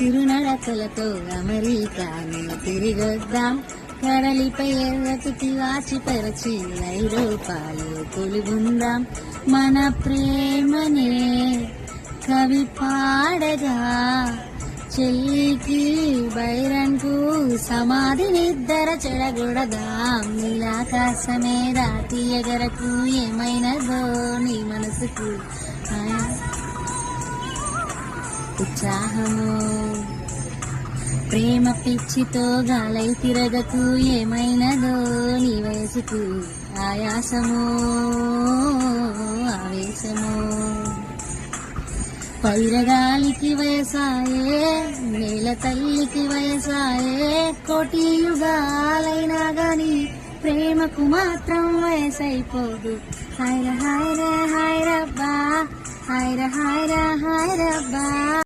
చిరునడకలతో అమెరికాను తిరిగొద్దాం, కడలిపై ఎర్రటి వాచిపరచి ఐరోపాలో కొలుగుందాం. మన ప్రేమనే కవి పాడగా చెల్లికి బైరన్కు సమాధి నిద్దర చెడగొడదాం. నీలాకాశమే దాటి ఎగరకు ఏమైనదో నీ మనసుకు ఉత్సాహము. ప్రేమ పిచ్చితో గాలై తిరగకు ఏమైనదో నీ వయసుకు ఆయాసము ఆవేశము. పైరగాలికి వయసాయే, నేల తల్లికి వయసాయే, కోటి యుగాలైనా గాని ప్రేమకు మాత్రం వయసైపోదు. హాయ్ హాయ్ హాయ్ రబ్బా, హాయ్ హాయ్ హాయ్ రబ్బా.